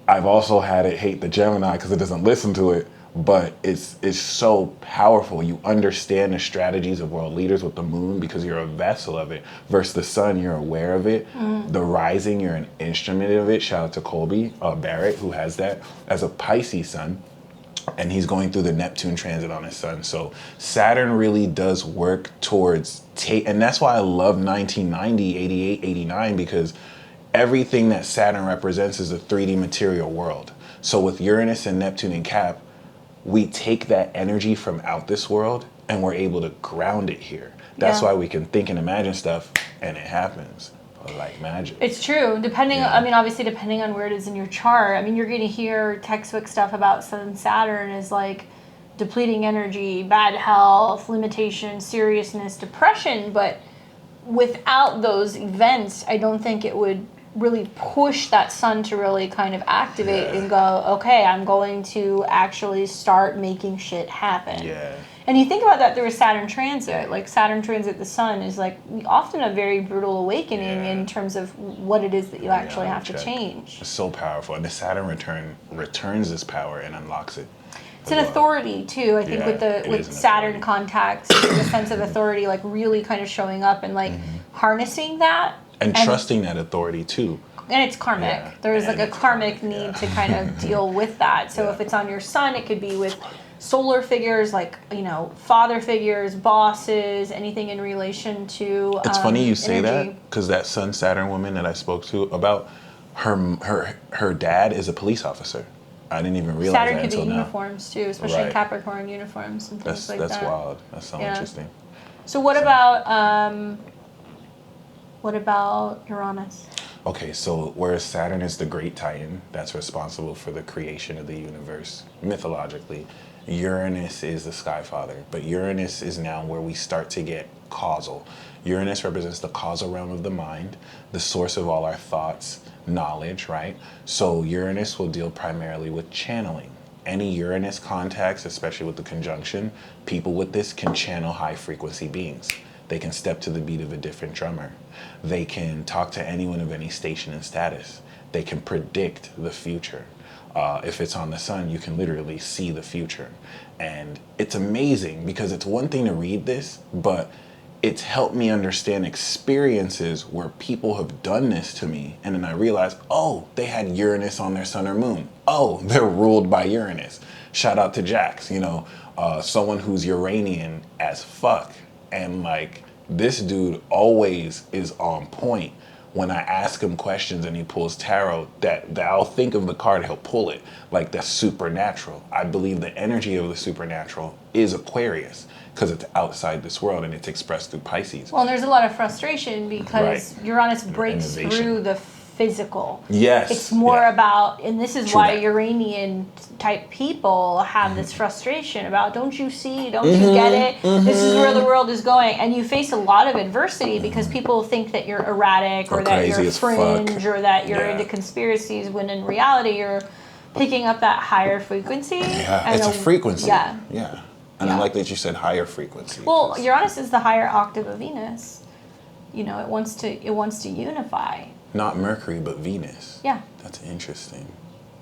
I've also had it hate the Gemini because it doesn't listen to it, but it's so powerful. You understand the strategies of world leaders with the moon because you're a vessel of it. Versus the sun, you're aware of it. The rising, you're an instrument of it. Shout out to Colby Barrett, who has that as a Pisces sun. And he's going through the Neptune transit on his sun. So Saturn really does work towards and that's why I love 1990, 88, 89, because everything that Saturn represents is a 3D material world. So with Uranus and Neptune and Cap, we take that energy from out this world and we're able to ground it here. That's why we can think and imagine stuff and it happens like magic. It's true. I mean, obviously, depending on where it is in your chart. I mean, you're going to hear textbook stuff about Sun and Saturn is like depleting energy, bad health, limitation, seriousness, depression. But without those events, I don't think it would really push that sun to really kind of activate and go, okay, I'm going to actually start making shit happen. Yeah. And you think about that through a Saturn transit. Like, Saturn transit the sun is like often a very brutal awakening in terms of what it is that you actually have to change. It's so powerful. And the Saturn returns this power and unlocks it. It's an authority too, I think, with Saturn contacts, the sense of authority, like really kind of showing up and like harnessing that. And trusting that authority too. And it's karmic. Yeah. There's like a karmic need to kind of deal with that. So if it's on your sun, it could be with solar figures, like, you know, father figures, bosses, anything in relation to It's funny you say energy. that, because that Sun Saturn woman that I spoke to about, her dad is a police officer. I didn't even realize Saturn that could be until now. uniforms too, especially in Capricorn uniforms and things like that. That's wild. That's so interesting. So what about Uranus? Okay, so whereas Saturn is the great titan that's responsible for the creation of the universe mythologically, Uranus is the sky father. But Uranus is now where we start to get causal. Uranus represents the causal realm of the mind, the source of all our thoughts, knowledge, right? So Uranus will deal primarily with channeling. Any Uranus contacts, especially with the conjunction, people with this can channel high frequency beings. They can step to the beat of a different drummer. They can talk to anyone of any station and status. They can predict the future. If it's on the sun, you can literally see the future. And it's amazing because it's one thing to read this, but it's helped me understand experiences where people have done this to me. And then I realized, oh, they had Uranus on their sun or moon. Oh, they're ruled by Uranus. Shout out to Jax, you know, someone who's Uranian as fuck. And like, this dude always is on point. When I ask him questions and he pulls tarot, that I'll think of the card, he'll pull it. Like, that's supernatural. I believe the energy of the supernatural is Aquarius because it's outside this world and it's expressed through Pisces. Well, and there's a lot of frustration because Uranus breaks through the physical. Yes. It's more about, and this is True why that. Uranian type people have this frustration about, don't you see, don't you get it? This is where the world is going. And you face a lot of adversity because people think that you're erratic or that you're fringe or that you're into conspiracies, when in reality you're picking up that higher frequency. Yeah, and it's a frequency. Yeah. Yeah. And I like that you said higher frequency. Well, Uranus is the higher octave of Venus. You know, it wants to unify. Not Mercury, but Venus. Yeah. That's interesting.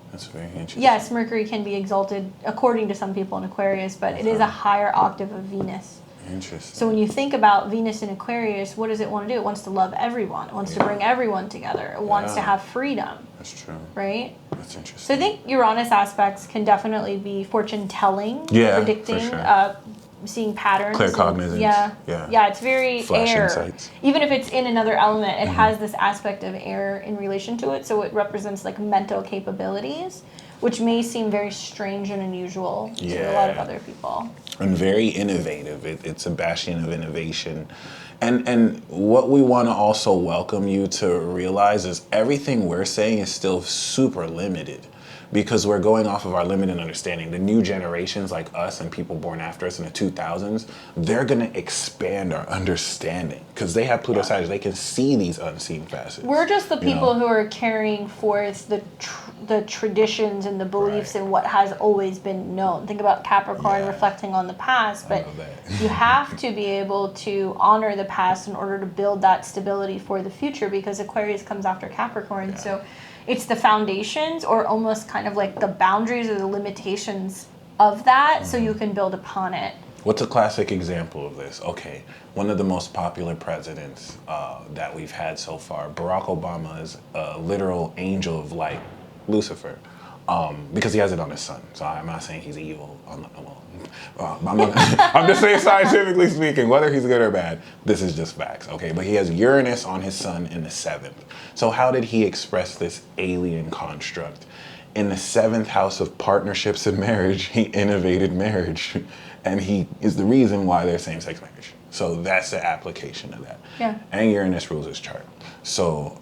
That's very interesting. Yes, Mercury can be exalted according to some people in Aquarius, but it is a higher octave of Venus. Interesting. So when you think about Venus in Aquarius, what does it want to do? It wants to love everyone. It wants to bring everyone together. It wants to have freedom. That's true. Right? That's interesting. So I think Uranus aspects can definitely be fortune telling, Yeah, predicting. for sure. seeing patterns. Claircognizance. Yeah, it's very Flash air. insights. Even if it's in another element, it has this aspect of air in relation to it, so it represents like mental capabilities, which may seem very strange and unusual to a lot of other people. And very innovative. It's a bastion of innovation. And what we want to also welcome you to realize is everything we're saying is still super limited, because we're going off of our limited understanding. The new generations like us and people born after us in the 2000s, they're going to expand our understanding because they have Pluto Sagittarius. They can see these unseen facets. We're just the people who are carrying forth the traditions and the beliefs and what has always been known. Think about Capricorn reflecting on the past, but you have to be able to honor the past in order to build that stability for the future, because Aquarius comes after Capricorn. So it's the foundations, or almost kind of like the boundaries or the limitations of that, so you can build upon it. What's a classic example of this? Okay, one of the most popular presidents that we've had so far, Barack Obama, is a literal angel of light, Lucifer, because he has it on his sun. So I'm not saying he's evil. I'm just saying, scientifically speaking, whether he's good or bad, this is just facts, okay? But he has Uranus on his sun in the 7th. So how did he express this alien construct? In the 7th house of partnerships and marriage, he innovated marriage. And he is the reason why there's same-sex marriage. So that's the application of that. Yeah. And Uranus rules his chart. So,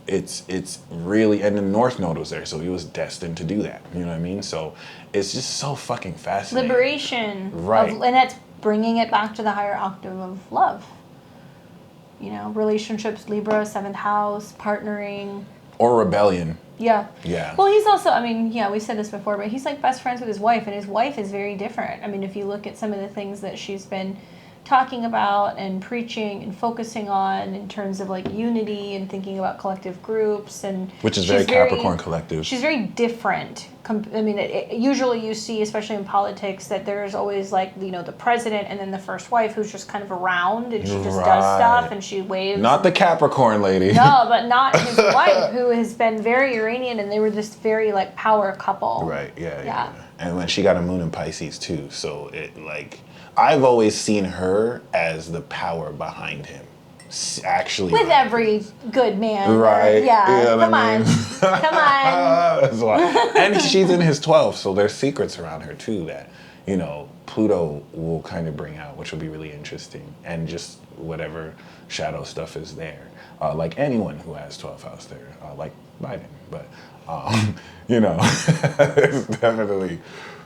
it's really, and the North Node was there, so he was destined to do that. You know what I mean? So it's just so fucking fascinating. Liberation. Right. And that's bringing it back to the higher octave of love. Relationships, Libra, 7th house, partnering. Or rebellion. Yeah. Yeah. Well, he's also, we've said this before, but he's like best friends with his wife, and his wife is very different. If you look at some of the things that she's been talking about and preaching and focusing on in terms of like unity and thinking about collective groups, and which is very Capricorn collective. She's very different. Usually you see, especially in politics, that there's always like the president and then the first wife who's just kind of around, and she just does stuff and she waves. Not the Capricorn lady. No, but not his wife, who has been very Uranian, and they were this very like power couple. Right. Yeah. And when she got a moon in Pisces too, so it like. I've always seen her as the power behind him. Actually. With every good man. Right. Come on. That's why. And she's in his 12th, so there's secrets around her too that, Pluto will kind of bring out, which will be really interesting. And just whatever shadow stuff is there. Like anyone who has 12th house there, like Biden. But, it's definitely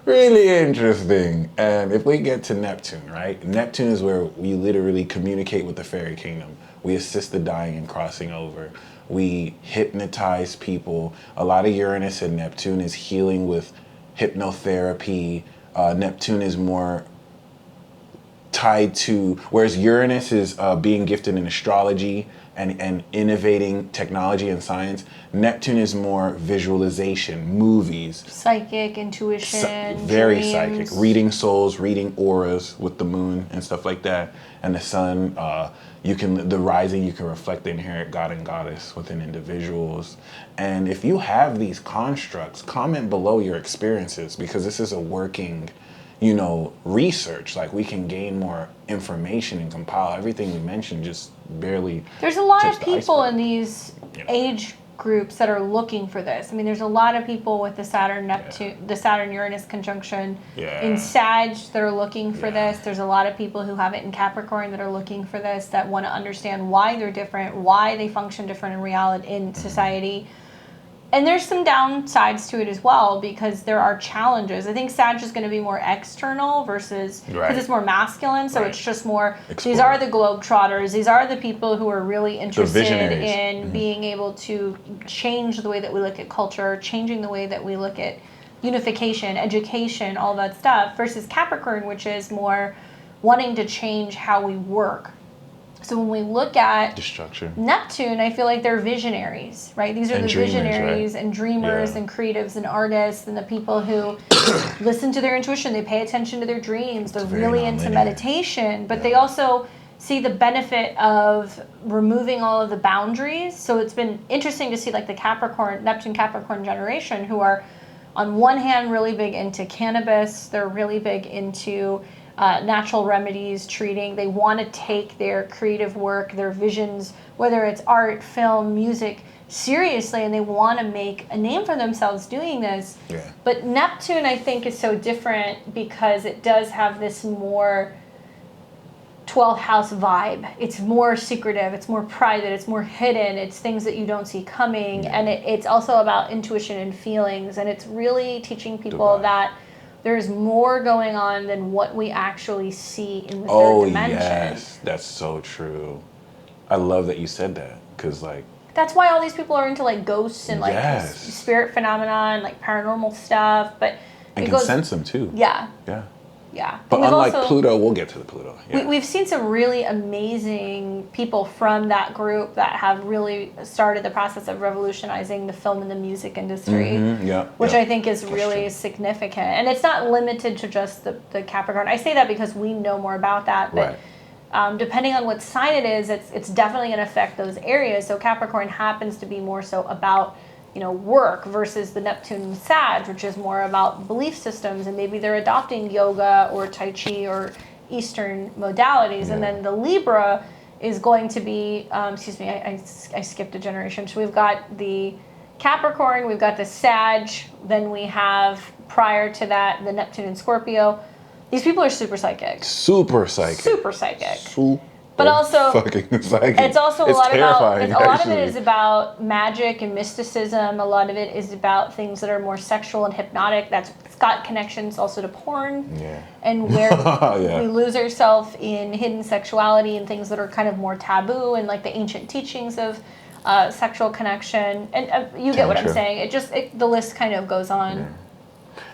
really interesting. And if we get to Neptune, right? Neptune is where we literally communicate with the fairy kingdom. We assist the dying in crossing over. We hypnotize people. A lot of Uranus and Neptune is healing with hypnotherapy. Neptune is more tied to, whereas Uranus is being gifted in astrology and innovating technology and science. Neptune is more visualization, movies. Psychic, intuition, very dreams. psychic. Reading souls, reading auras with the moon and stuff like that. And the sun, the rising, you can reflect the inherent god and goddess within individuals. And if you have these constructs, comment below your experiences, because this is a working, research. Like, we can gain more information and compile everything we mentioned, just barely. There's a lot of people in these age groups that are looking for this. There's a lot of people with the Saturn Uranus conjunction in Sag that are looking for this. There's a lot of people who have it in Capricorn that are looking for this, that want to understand why they're different, why they function different in reality, in society. And there's some downsides to it as well, because there are challenges. I think Sag is going to be more external versus, because it's more masculine, so it's just more, these are the globetrotters, these are the people who are really interested in being able to change the way that we look at culture, changing the way that we look at unification, education, all that stuff, versus Capricorn, which is more wanting to change how we work. So when we look at Neptune, I feel like they're visionaries, right? These are the visionaries and dreamers and creatives and artists and the people who listen to their intuition. They pay attention to their dreams. They're really into meditation, but they also see the benefit of removing all of the boundaries. So it's been interesting to see like the Neptune Capricorn generation, who are on one hand really big into cannabis. They're really big into natural remedies, treating. They want to take their creative work, their visions, whether it's art, film, music, seriously, and they want to make a name for themselves doing this. Yeah. But Neptune, I think, is so different because it does have this more 12th house vibe. It's more secretive, it's more private, it's more hidden, it's things that you don't see coming, and it's also about intuition and feelings, and it's really teaching people that there's more going on than what we actually see in the third dimension. Yes, that's so true. I love that you said that, because like, that's why all these people are into like ghosts and like Yes. spirit phenomena and like paranormal stuff, but and it can goes, sense them too. yeah, Yeah. yeah. But And we've unlike also- Pluto, we'll get to the Pluto. Yeah. We've seen some really amazing people from that group that have really started the process of revolutionizing the film and the music industry, which I think is really significant. And it's not limited to just the Capricorn. I say that because we know more about that, but depending on what sign it is, it's definitely going to affect those areas. So Capricorn happens to be more so about, you know, work versus the Neptune Sag, which is more about belief systems, and maybe they're adopting yoga or Tai Chi or Eastern modalities. And then the Libra is going to be, excuse me, I skipped a generation. So we've got the Capricorn, we've got the Sag, then we have, prior to that, the Neptune and Scorpio. These people are super psychic. Super psychic. Super psychic. Super But also, fucking psychic. it's also a lot terrifying, about, a lot of actually. it is about magic and mysticism. A lot of it is about things that are more sexual and hypnotic. It's got connections also to porn. Yeah. And where Yeah. we lose ourselves in hidden sexuality and things that are kind of more taboo, and like the ancient teachings of sexual connection. And you get what I'm saying. The list kind of goes on. Yeah.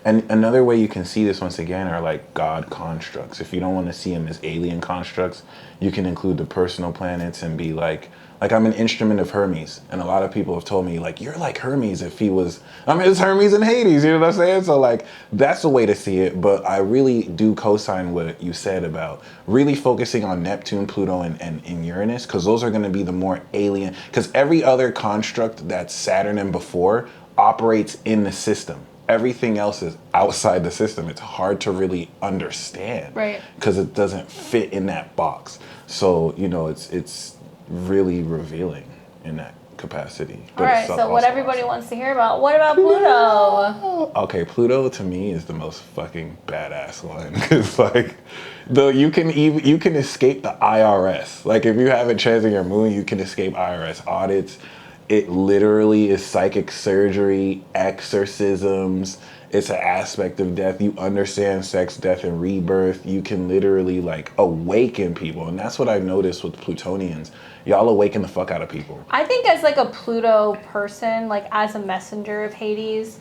And another way you can see this once again are like God constructs. If you don't want to see them as alien constructs, you can include the personal planets and be like I'm an instrument of Hermes. And a lot of people have told me like, you're like Hermes if he was, it's Hermes in Hades, you know what I'm saying? So like, that's a way to see it. But I really do co-sign what you said about really focusing on Neptune, Pluto, and Uranus, because those are going to be the more alien, because every other construct that's Saturn and before operates in the system. Everything else is outside the system. It's hard to really understand, right? Because it doesn't fit in that box. So you know, it's really revealing in that capacity. All right. So what everybody wants to hear about? What about Pluto? Okay, Pluto to me is the most fucking badass one, because like, though you can escape the IRS. Like if you have a transit your moon, you can escape IRS audits. It literally is psychic surgery, exorcisms. It's an aspect of death. You understand sex, death, and rebirth. You can literally like awaken people. And that's what I've noticed with Plutonians. Y'all awaken the fuck out of people. I think as like a Pluto person, like as a messenger of Hades,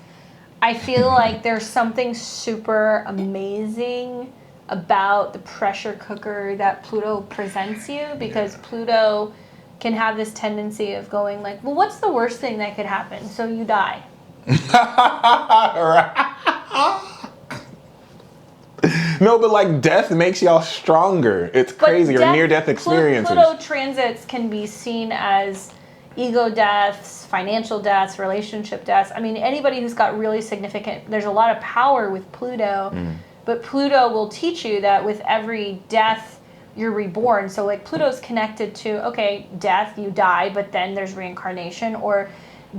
I feel like there's something super amazing about the pressure cooker that Pluto presents you, because Pluto can have this tendency of going like, well, what's the worst thing that could happen? So you die. No, but like death makes y'all stronger. It's crazy. Or near-death experiences. Pluto transits can be seen as ego deaths, financial deaths, relationship deaths. I mean, anybody who's got really significant, there's a lot of power with Pluto, but Pluto will teach you that with every death, you're reborn. So like Pluto's connected to, okay, death, you die, but then there's reincarnation. Or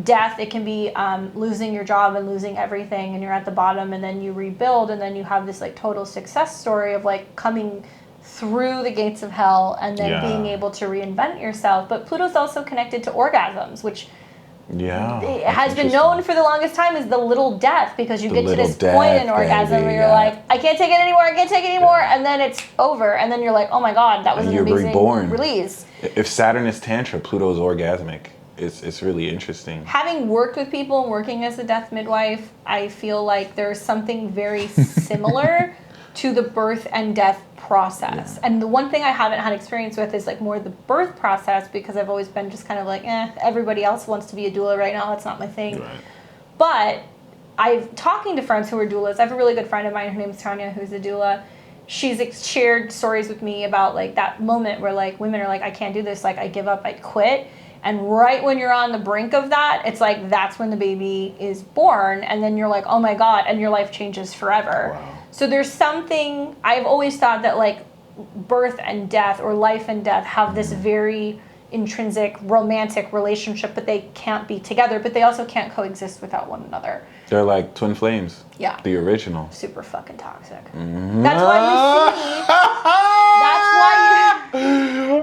death, it can be losing your job and losing everything, and you're at the bottom, and then you rebuild, and then you have this like total success story of like coming through the gates of hell and then being able to reinvent yourself. But Pluto's also connected to orgasms, which it has been known for the longest time as the little death, because you get to this point in orgasm where you're like, I can't take it anymore, I can't take it anymore, and then it's over, and then you're like, oh my god, that was an amazing release. If Saturn is Tantra, Pluto's orgasmic. It's really interesting. Having worked with people and working as a death midwife, I feel like there's something very similar to the birth and death process. And the one thing I haven't had experience with is like more the birth process, because I've always been just kind of like, everybody else wants to be a doula right now, that's not my thing. Right. But I'm talking to friends who are doulas. I have a really good friend of mine, her name's Tanya, who's a doula. She's shared stories with me about like that moment where like women are like, I can't do this, like I give up, I quit. And right when you're on the brink of that, it's like that's when the baby is born, and then you're like, oh my god, and your life changes forever. Wow. So there's something, I've always thought that like birth and death or life and death have this very intrinsic romantic relationship, but they can't be together, but they also can't coexist without one another. They're like twin flames. Yeah. The original. Super fucking toxic. That's why you see.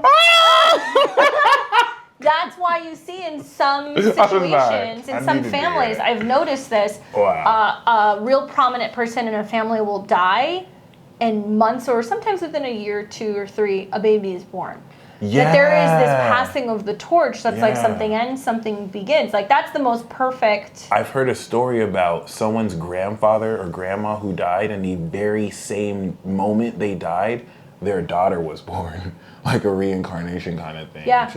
That's why you see in some situations, in some families, I've noticed this. Wow. A real prominent person in a family will die, and months or sometimes within a year, 2 or 3, a baby is born. Yeah. That there is this passing of the torch that's like something ends, something begins. Like that's the most perfect. I've heard a story about someone's grandfather or grandma who died, and the very same moment they died, their daughter was born. Like a reincarnation kind of thing. Yeah.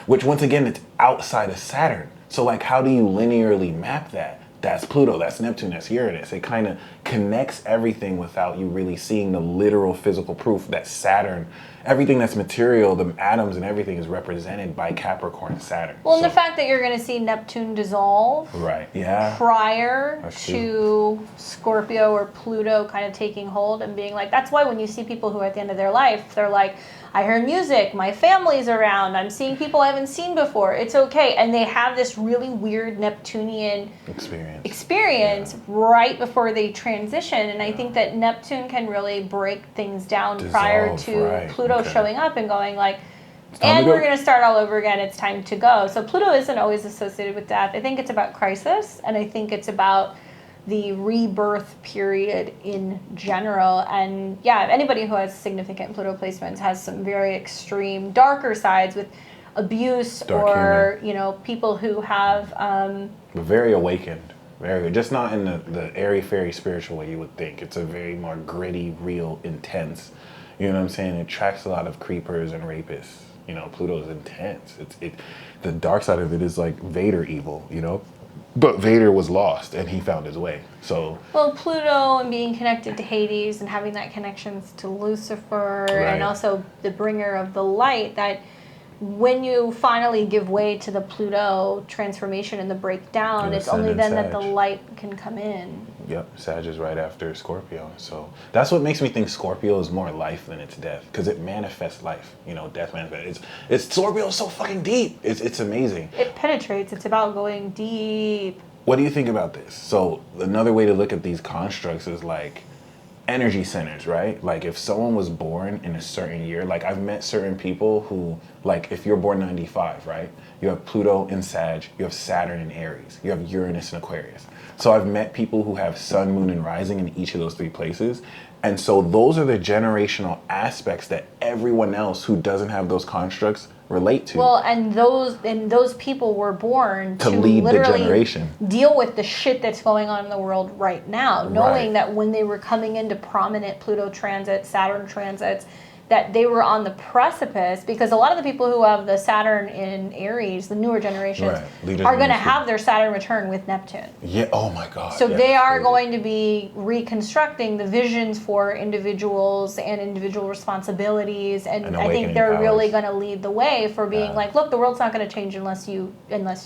Which once again, it's outside of Saturn. So like, how do you linearly map that? That's Pluto, that's Neptune, that's Uranus. It kind of connects everything without you really seeing the literal physical proof that Saturn, everything that's material, the atoms and everything is represented by Capricorn and Saturn. Well, and the fact that you're going to see Neptune dissolve prior to Scorpio or Pluto kind of taking hold and being like, that's why when you see people who are at the end of their life, they're like, I hear music, my family's around, I'm seeing people I haven't seen before, it's okay. And they have this really weird Neptunian experience right before they transition. And I think that Neptune can really break things down prior to Pluto showing up and going like, and we're going to start all over again, it's time to go. So Pluto isn't always associated with death. I think it's about crisis, and I think it's about the rebirth period in general. And yeah, anybody who has significant Pluto placements has some very extreme darker sides with abuse or you know, people who have but very awakened, very just not in the airy fairy spiritual way you would think. It's a very more gritty, real, intense, you know what I'm saying? It attracts a lot of creepers and rapists. You know, Pluto is intense. The dark side of it is like Vader evil, you know? But Vader was lost, and he found his way. So well, Pluto and being connected to Hades and having that connections to Lucifer and also the bringer of the light, that when you finally give way to the Pluto transformation and the breakdown, it's only then that the light can come in. Yep, Sag is right after Scorpio. So that's what makes me think Scorpio is more life than it's death, because it manifests life. You know, death manifests. It's Scorpio is so fucking deep. It's amazing. It penetrates. It's about going deep. What do you think about this? So another way to look at these constructs is like energy centers, right? Like if someone was born in a certain year, like I've met certain people who, like if you're born 95, right? You have Pluto in Sag, you have Saturn in Aries, you have Uranus in Aquarius. So I've met people who have sun, moon, and rising in each of those 3 places. And so those are the generational aspects that everyone else who doesn't have those constructs relate to. Well, and those people were born to lead the literally generation. Deal with the shit that's going on in the world right now, knowing that when they were coming into prominent Pluto transits, Saturn transits, that they were on the precipice, because a lot of the people who have the Saturn in Aries, the newer generations, are going to have their Saturn return with Neptune. Yeah, oh my God. So they are going to be reconstructing the visions for individuals and individual responsibilities, and I think they're really going to lead the way for being like, look, the world's not going to change unless you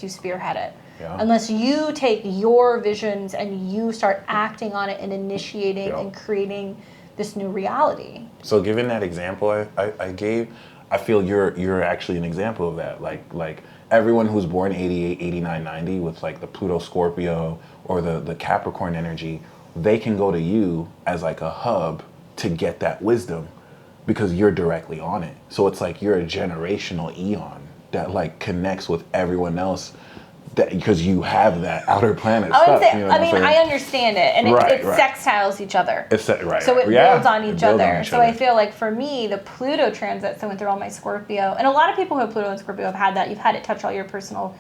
spearhead it. Yeah. Unless you take your visions and you start acting on it and initiating and creating this new reality. So given that example I gave, I feel you're actually an example of that. Like everyone who's born 88, 89, 90 with like the Pluto Scorpio or the Capricorn energy, they can go to you as like a hub to get that wisdom because you're directly on it. So it's like you're a generational eon that like connects with everyone else. Because you have that outer planet stuff. You know I understand it, and it sextiles each other. So it builds on each other. So I feel like for me, the Pluto transits, I went through all my Scorpio, and a lot of people who have Pluto and Scorpio have had that. You've had it touch all your personal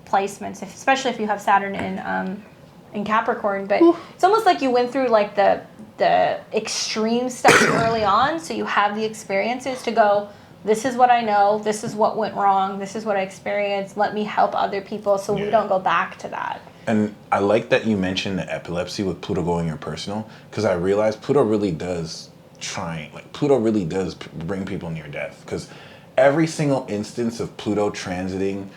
placements, especially if you have Saturn in Capricorn. But it's almost like you went through like the extreme stuff early on, so you have the experiences to go, this is what I know, this is what went wrong, this is what I experienced, let me help other people so we don't go back to that. And I like that you mentioned the epilepsy with Pluto going your personal, because I realized Pluto really does Pluto really does bring people near death, because every single instance of Pluto transiting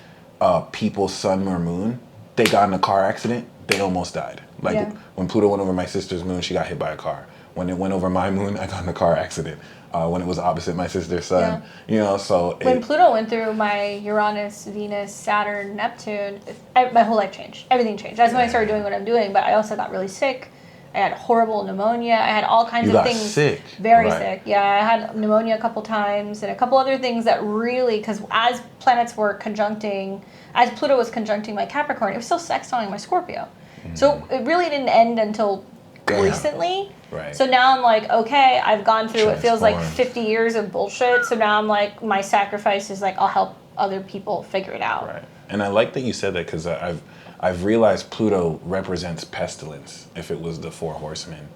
people's sun or moon, they got in a car accident, they almost died. When Pluto went over my sister's moon, she got hit by a car. When it went over my moon, I got in a car accident. When it was opposite my sister's sun, you know, so when Pluto went through my Uranus, Venus, Saturn, Neptune, my whole life changed. Everything changed. That's when I started doing what I'm doing. But I also got really sick. I had horrible pneumonia. I had all kinds of things. Sick. Very sick. Yeah, I had pneumonia a couple times and a couple other things that really, because as planets were conjuncting, as Pluto was conjuncting my Capricorn, it was still sextiling my Scorpio. So it really didn't end until recently. Right. So now I'm like, okay, I've gone through, it feels like 50 years of bullshit. So now I'm like, my sacrifice is like, I'll help other people figure it out. Right. And I like that you said that because I've realized Pluto represents pestilence if it was the 4 horsemen.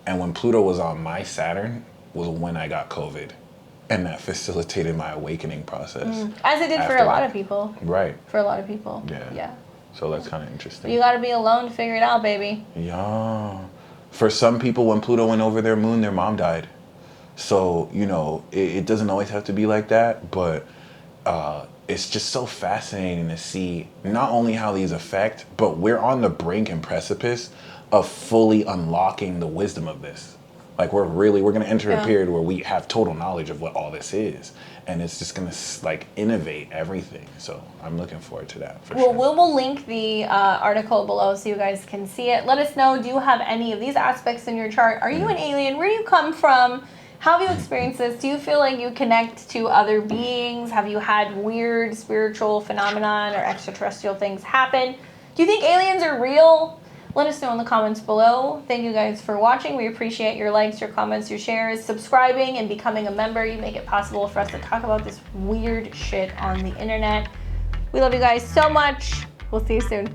And when Pluto was on my Saturn was when I got COVID. And that facilitated my awakening process. As it did for a lot of people. Right. For a lot of people. Yeah. So that's kind of interesting. You got to be alone to figure it out, baby. Yeah. For some people, when Pluto went over their moon, their mom died. So, you know, it doesn't always have to be like that, but it's just so fascinating to see not only how these affect, but we're on the brink and precipice of fully unlocking the wisdom of this. Like we're going to enter a period where we have total knowledge of what all this is. And it's just going to like innovate everything. So I'm looking forward to that for sure. We'll link the article below so you guys can see it. Let us know, do you have any of these aspects in your chart? Are you an alien? Where do you come from? How have you experienced this? Do you feel like you connect to other beings? Have you had weird spiritual phenomenon or extraterrestrial things happen? Do you think aliens are real? Let us know in the comments below. Thank you guys for watching. We appreciate your likes, your comments, your shares, subscribing, and becoming a member. You make it possible for us to talk about this weird shit on the internet. We love you guys so much. We'll see you soon.